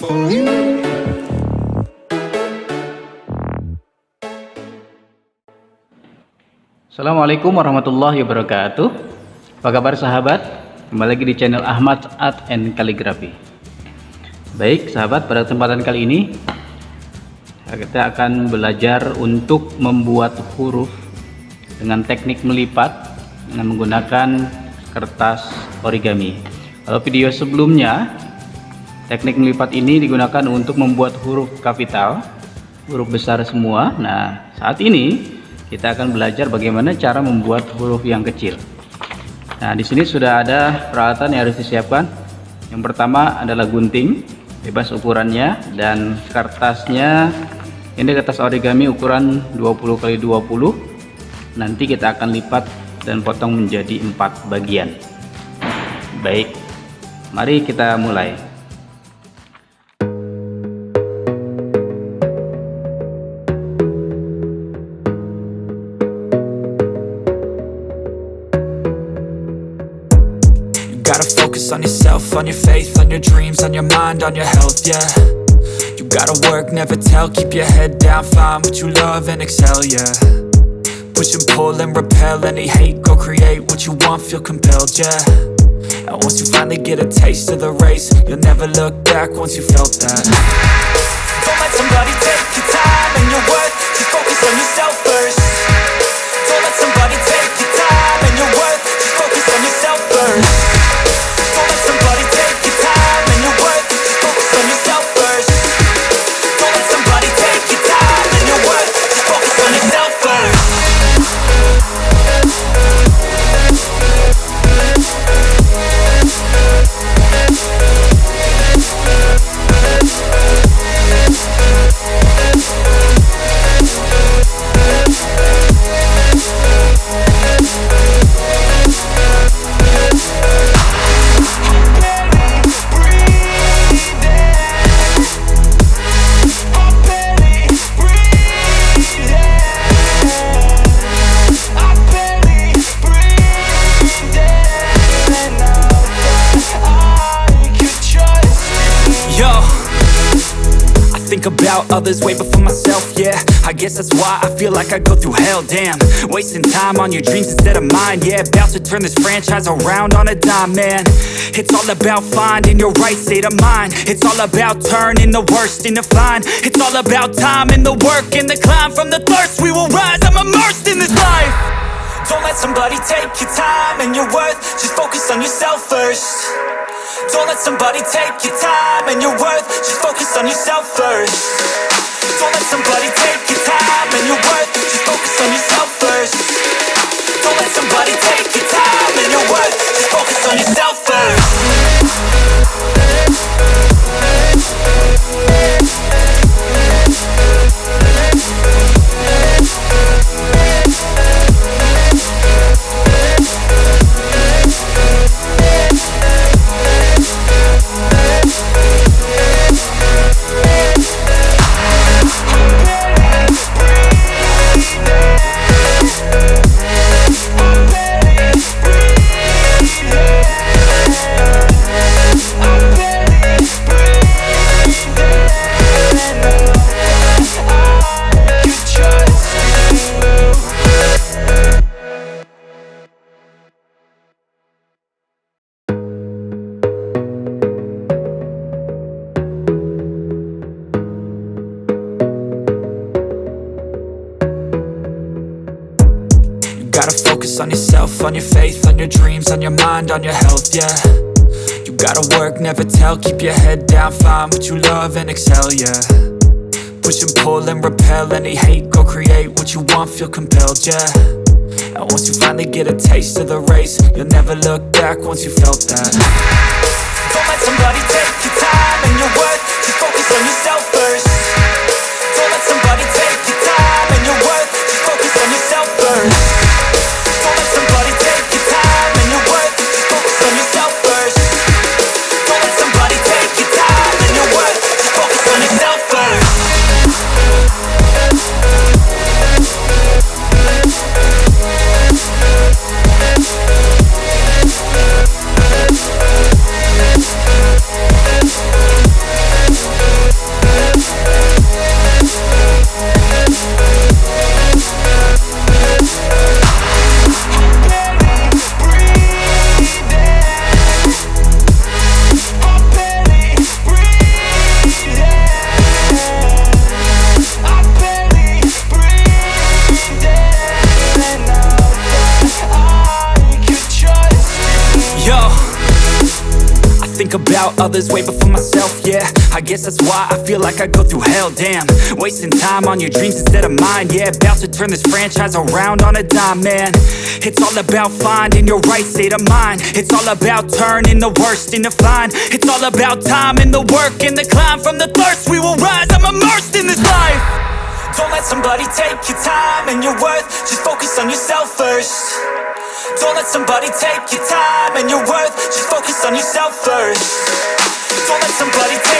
Assalamualaikum warahmatullahi wabarakatuh. Apa kabar sahabat? Kembali lagi di channel Achmad Art Calligraphy. Baik sahabat, pada kesempatan kali ini kita akan belajar untuk membuat huruf dengan teknik melipat dengan menggunakan kertas origami. Kalau video sebelumnya, teknik melipat ini digunakan untuk membuat huruf kapital, huruf besar semua. Nah, saat ini kita akan belajar bagaimana cara membuat huruf yang kecil. Nah, di sini sudah ada peralatan yang harus disiapkan. Yang pertama adalah gunting, bebas ukurannya, dan kertasnya. Ini kertas origami ukuran 20x20. Nanti kita akan lipat dan potong menjadi 4 bagian. Baik, mari kita mulai. Gotta focus on yourself, on your faith, on your dreams, on your mind, on your health, yeah. You gotta work, never tell, keep your head down, find what you love and excel, yeah. Push and pull and repel any hate, go create what you want, feel compelled, yeah. And once you finally get a taste of the race, you'll never look back once you felt that. Don't let somebody take your time and your worth, just focus on yourself first. Don't let somebody take your time and your worth, just focus on yourself first. Don't let somebody take your time and your worth, just focus on yourself first. Don't let somebody take your time and your worth, just focus on yourself first. About others way before myself, yeah. I guess that's why I feel like I go through hell, damn. Wasting time on your dreams instead of mine, yeah. About to turn this franchise around on a dime, man. It's all about finding your right state of mind. It's all about turning the worst into fine. It's all about time and the work and the climb. From the thirst we will rise, I'm immersed in this life. Don't let somebody take your time and your worth, just focus on yourself first. Don't let somebody take your time and your worth, just focus on yourself first. Don't let somebody take your time and your worth, just focus on yourself first. Don't let somebody take your time and your worth, just focus on yourself first. Gotta focus on yourself, on your faith, on your dreams, on your mind, on your health, yeah. You gotta work, never tell, keep your head down, find what you love and excel, yeah. Push and pull and repel any hate, go create what you want, feel compelled, yeah. And once you finally get a taste of the race, you'll never look back once you felt that. Don't let somebody take your time and your worth, just focus on yourself first. Don't let somebody take your time and your worth, just focus on yourself first. Don't let somebody take your time and your worth, just focus on yourself first. Don't let somebody take your time and your worth, just focus on yourself first. about others way before myself, yeah. I guess that's why I feel like I go through hell, damn. Wasting time on your dreams instead of mine, yeah. About to turn this franchise around on a dime, man. It's all about finding your right state of mind. It's all about turning the worst into fine. It's all about time and the work and the climb. From the thirst we will rise, I'm immersed in this life. Don't let somebody take your time and your worth. Just focus on yourself first. Don't let somebody take your time and your worth. Just focus on yourself first. Don't let somebody take